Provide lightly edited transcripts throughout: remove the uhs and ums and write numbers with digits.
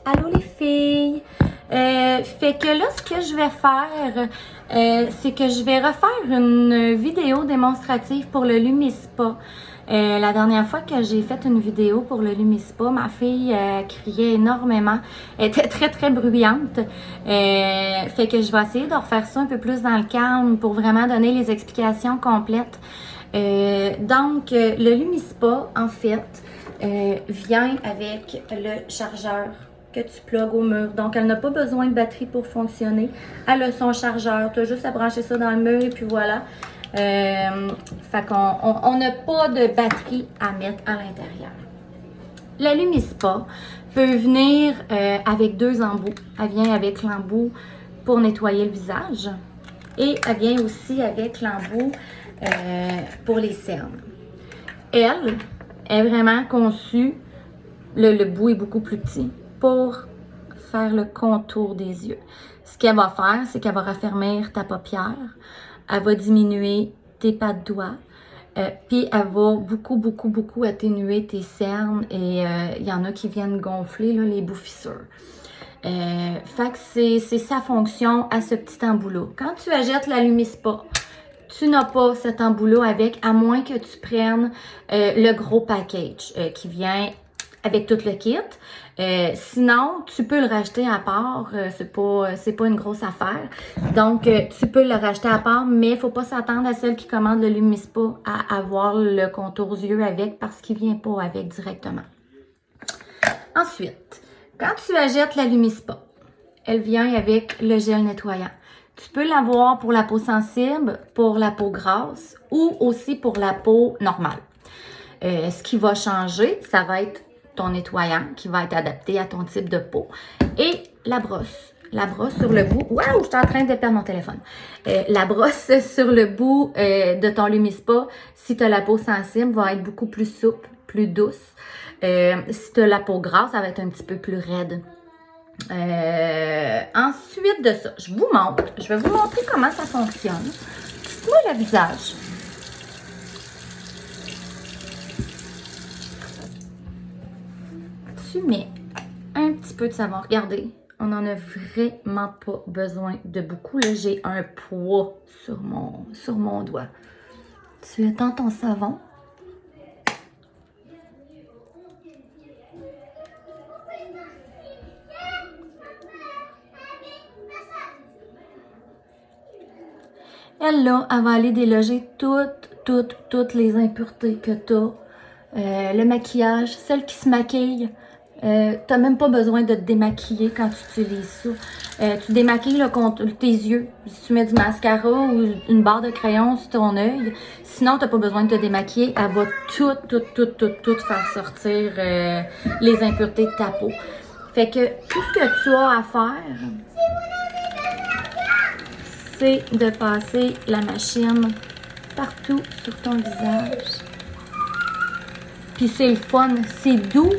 Allô les filles! Fait que là, ce que je vais faire, c'est que je vais refaire une vidéo démonstrative pour le Lumispa. La dernière fois que j'ai fait une vidéo pour le Lumispa, ma fille criait énormément. Elle était très très bruyante. Fait que je vais essayer de refaire ça un peu plus dans le calme pour vraiment donner les explications complètes. Donc, le Lumispa, en fait, vient avec le chargeur que tu plugues au mur. Donc, elle n'a pas besoin de batterie pour fonctionner. Elle a son chargeur. Tu as juste à brancher ça dans le mur et puis voilà. Fait qu'on n'a pas de batterie à mettre à l'intérieur. La Lumispa peut venir avec deux embouts. Elle vient avec l'embout pour nettoyer le visage et elle vient aussi avec l'embout pour les cernes. Elle est vraiment conçue, le bout est beaucoup plus petit, pour faire le contour des yeux. Ce qu'elle va faire, c'est qu'elle va raffermir ta paupière, elle va diminuer tes pas de doigts, puis elle va beaucoup atténuer tes cernes et il y en a qui viennent gonfler là, les bouffissures. Fait que c'est sa fonction à ce petit embout-là. Quand tu achètes la Lumispa, tu n'as pas cet embout-là avec, à moins que tu prennes le gros package qui vient avec tout le kit. Sinon, tu peux le racheter à part. C'est pas une grosse affaire. Donc, tu peux le racheter à part, mais il ne faut pas s'attendre à celle qui commande le Lumispa à avoir le contour yeux avec parce qu'il ne vient pas avec directement. Ensuite, quand tu achètes la Lumispa, elle vient avec le gel nettoyant. Tu peux l'avoir pour la peau sensible, pour la peau grasse ou aussi pour la peau normale. Ce qui va changer, ça va être ton nettoyant qui va être adapté à ton type de peau et la brosse. La brosse sur le bout. Waouh, je suis en train de perdre mon téléphone. La brosse sur le bout de ton Lumispa, si tu as la peau sensible, va être beaucoup plus souple, plus douce. Si tu as la peau grasse, ça va être un petit peu plus raide. Ensuite de ça, je vais vous montrer comment ça fonctionne. Moi, le visage. Tu mets un petit peu de savon. Regardez, on n'en a vraiment pas besoin de beaucoup. Là, j'ai un poids sur mon doigt. Tu étends ton savon. Elle, là, elle va aller déloger toutes les impuretés que tu as. Le maquillage, celle qui se maquille, tu n'as même pas besoin de te démaquiller quand tu utilises ça. Tu démaquilles tes yeux. Si tu mets du mascara ou une barre de crayon sur ton œil, sinon tu n'as pas besoin de te démaquiller. Elle va tout faire sortir les impuretés de ta peau. Fait que tout ce que tu as à faire, c'est de passer la machine partout sur ton visage. Puis c'est le fun, c'est doux,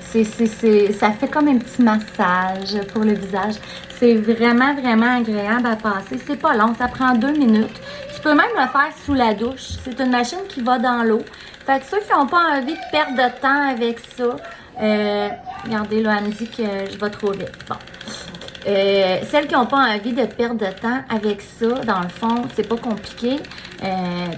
ça fait comme un petit massage pour le visage. C'est vraiment agréable à passer. C'est pas long, ça prend 2 minutes. Tu peux même le faire sous la douche. C'est une machine qui va dans l'eau. Fait que ceux qui n'ont pas envie de perdre de temps avec ça, regardez là, elle me dit que je vais trop vite. Bon. Celles qui n'ont pas envie de perdre de temps avec ça, dans le fond, c'est pas compliqué.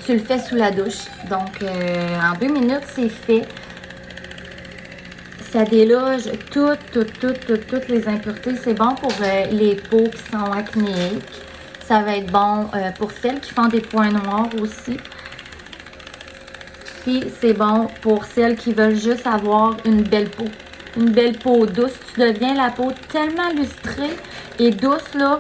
Tu le fais sous la douche. Donc, en 2 minutes, c'est fait. Ça déloge toutes les impuretés. C'est bon pour les peaux qui sont acnéiques. Ça va être bon pour celles qui font des points noirs aussi. Puis, c'est bon pour celles qui veulent juste avoir une belle peau. Une belle peau douce. Tu deviens la peau tellement lustrée et douce, là,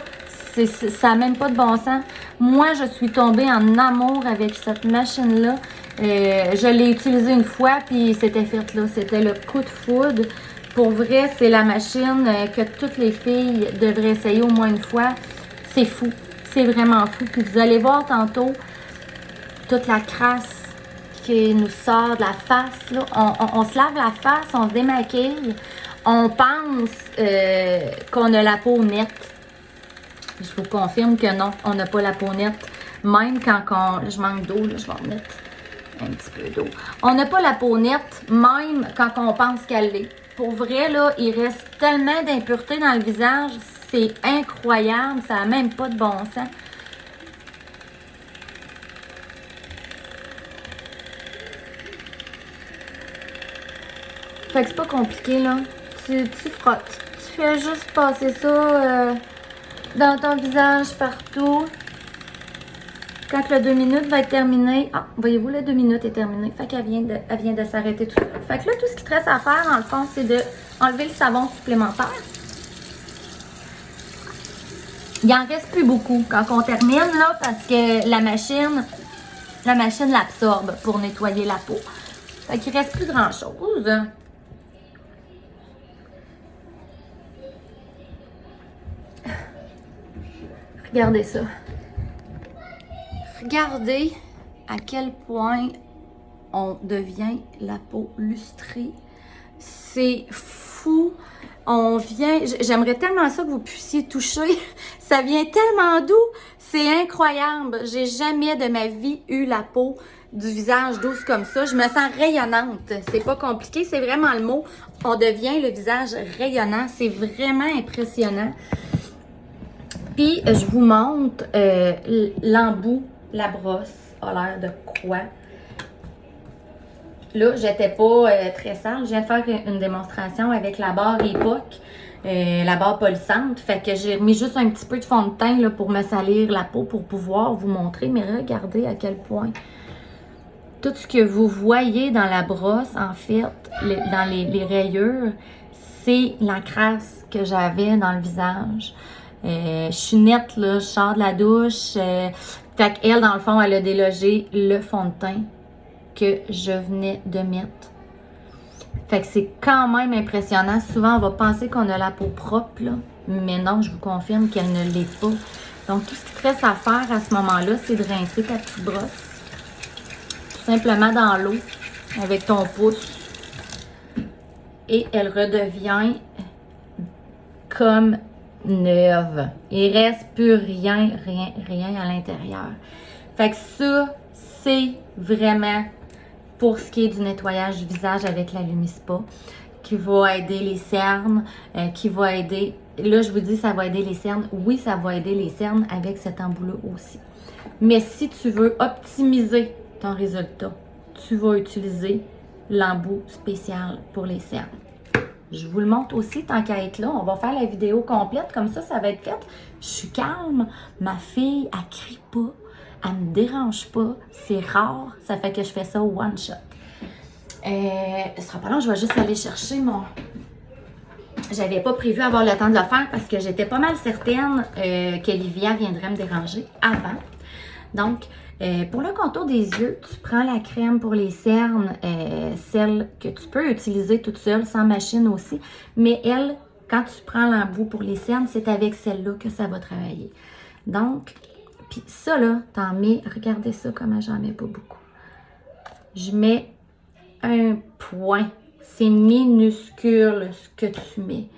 ça n'a même pas de bon sens. Moi, je suis tombée en amour avec cette machine-là. Je l'ai utilisée une fois, puis c'était fait, là. C'était le coup de foudre. Pour vrai, c'est la machine que toutes les filles devraient essayer au moins une fois. C'est fou. C'est vraiment fou. Puis vous allez voir tantôt toute la crasse qui nous sort de la face, là. On se lave la face, on se démaquille, on pense qu'on a la peau nette. Je vous confirme que non, on n'a pas la peau nette. Même quand je manque d'eau, là, je vais remettre un petit peu d'eau. On n'a pas la peau nette, même quand on pense qu'elle l'est. pour vrai, là, il reste tellement d'impuretés dans le visage. C'est incroyable. Ça n'a même pas de bon sens. Fait que c'est pas compliqué, là. Tu frottes. Tu fais juste passer ça dans ton visage partout. Quand le 2 minutes va être terminé, ah, voyez-vous, le 2 minutes est terminé. Fait qu'elle vient de s'arrêter tout de suite. Fait que là, tout ce qui te reste à faire, dans le fond, c'est de enlever le savon supplémentaire. Il en reste plus beaucoup quand on termine, là, parce que la machine l'absorbe pour nettoyer la peau. Fait qu'il reste plus grand-chose. Regardez ça. Regardez à quel point on devient la peau lustrée. C'est fou. On vient... J'aimerais tellement ça que vous puissiez toucher. Ça vient tellement doux. C'est incroyable. J'ai jamais de ma vie eu la peau du visage douce comme ça. Je me sens rayonnante. C'est pas compliqué. C'est vraiment le mot. On devient le visage rayonnant. C'est vraiment impressionnant. Puis, je vous montre l'embout. La brosse a l'air de quoi? Là, j'étais pas très sale. Je viens de faire une démonstration avec la barre époque, la barre polissante. Fait que j'ai remis juste un petit peu de fond de teint là, pour me salir la peau pour pouvoir vous montrer. Mais regardez à quel point tout ce que vous voyez dans la brosse, en fait, dans les rayures, c'est la crasse que j'avais dans le visage. Je suis nette, là, je sors de la douche. Fait qu'elle, dans le fond, elle a délogé le fond de teint que je venais de mettre. Fait que c'est quand même impressionnant. Souvent, on va penser qu'on a la peau propre, là, mais non, je vous confirme qu'elle ne l'est pas. Donc, tout ce qui te reste à faire à ce moment-là, c'est de rincer ta petite brosse. Tout simplement dans l'eau, avec ton pouce. Et elle redevient comme neuve. Il reste plus rien à l'intérieur. Fait que ça, c'est vraiment pour ce qui est du nettoyage du visage avec la Lumispa, qui va aider les cernes, qui va aider... Là, je vous dis, ça va aider les cernes. Oui, ça va aider les cernes avec cet embout-là aussi. Mais si tu veux optimiser ton résultat, tu vas utiliser l'embout spécial pour les cernes. Je vous le montre aussi tant qu'à être là. On va faire la vidéo complète, comme ça va être fait. Je suis calme. Ma fille, elle crie pas. Elle me dérange pas. C'est rare. Ça fait que je fais ça one shot. Ce sera pas long. Je vais juste aller chercher mon... J'avais pas prévu avoir le temps de le faire parce que j'étais pas mal certaine qu'Olivia viendrait me déranger avant. Donc, pour le contour des yeux, tu prends la crème pour les cernes, celle que tu peux utiliser toute seule, sans machine aussi. Mais elle, quand tu prends l'embout pour les cernes, c'est avec celle-là que ça va travailler. Donc, puis ça là, t'en mets, regardez ça comment j'en mets pas beaucoup. Je mets un point. C'est minuscule ce que tu mets.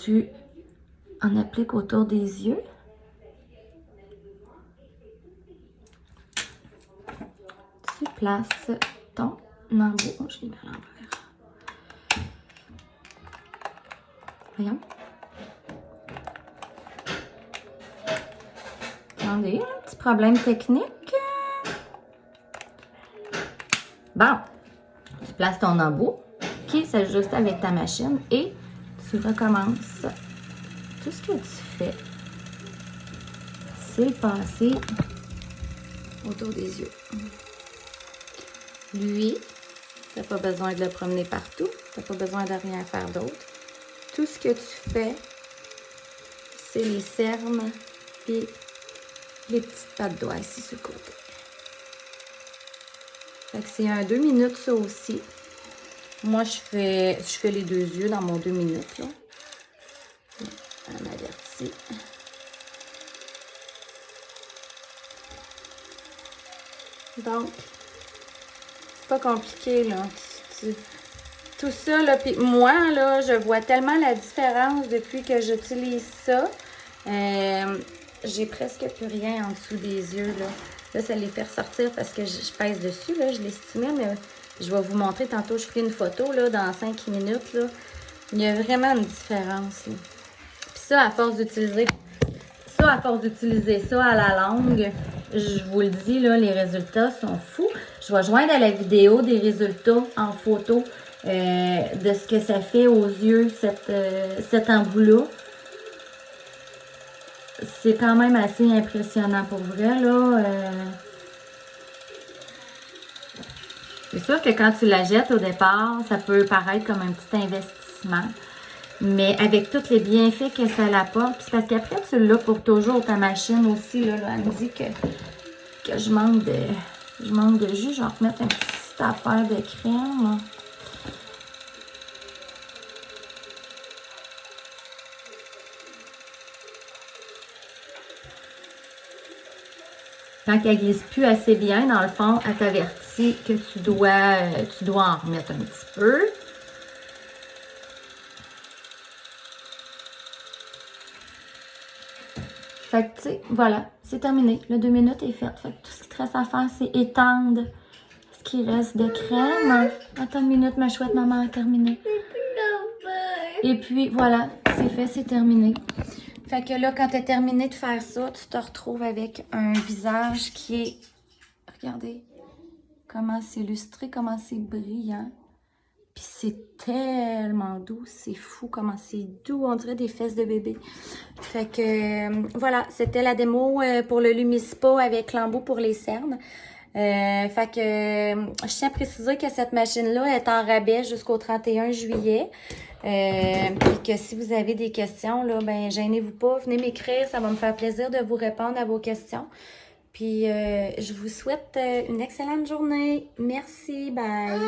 Tu en appliques autour des yeux. Tu places ton embout. Oh, je l'ai mis à l'envers. Voyons. Attendez, un petit problème technique. Bon, tu places ton embout qui s'ajuste avec ta machine et tu recommences. Tout ce que tu fais, c'est le passer autour des yeux. Lui, tu n'as pas besoin de le promener partout. Tu n'as pas besoin de rien faire d'autre. Tout ce que tu fais, c'est les cernes et les petites pattes doigts ici sur le côté. Fait que c'est un 2 minutes ça aussi. Moi, je fais les 2 yeux dans mon 2 minutes. Là. On m'avertit. Donc, c'est pas compliqué, là. Tout ça, là, puis moi, là, je vois tellement la différence depuis que j'utilise ça. J'ai presque plus rien en dessous des yeux, là. Là, ça les fait ressortir parce que je pèse dessus, là, je les stimule, mais Je vais vous montrer tantôt, je ferai une photo là, dans 5 minutes. Là. Il y a vraiment une différence. Là. Puis ça, à force d'utiliser ça à la longue, je vous le dis, là, les résultats sont fous. Je vais joindre à la vidéo des résultats en photo de ce que ça fait aux yeux, cet embout-là. C'est quand même assez impressionnant pour vrai, là. C'est sûr que quand tu la jettes au départ, ça peut paraître comme un petit investissement. Mais avec tous les bienfaits que ça l'apporte, puis parce qu'après, tu l'as pour toujours, ta machine aussi, là, elle me dit que je manque de jus. Je vais remettre une petite affaire de crème. Quand elle glisse plus assez bien, dans le fond, elle t'avertit que tu dois en remettre un petit peu. Fait que, tu sais, voilà, c'est terminé. Le 2 minutes est fait. Fait que tout ce qui te reste à faire, c'est étendre ce qui reste de crème. Attends une minute, ma chouette maman a terminé. Et puis, voilà, c'est fait, c'est terminé. Fait que là, quand tu as terminé de faire ça, tu te retrouves avec un visage qui est... Regardez comment c'est lustré, comment c'est brillant. Puis c'est tellement doux, c'est fou comment c'est doux, on dirait des fesses de bébé. Fait que voilà, c'était la démo pour le Lumispa avec l'embout pour les cernes. Fait que je tiens à préciser que cette machine-là est en rabais jusqu'au 31 juillet. Puis que si vous avez des questions, là, ben gênez-vous pas, venez m'écrire, ça va me faire plaisir de vous répondre à vos questions. Puis je vous souhaite une excellente journée. Merci, bye!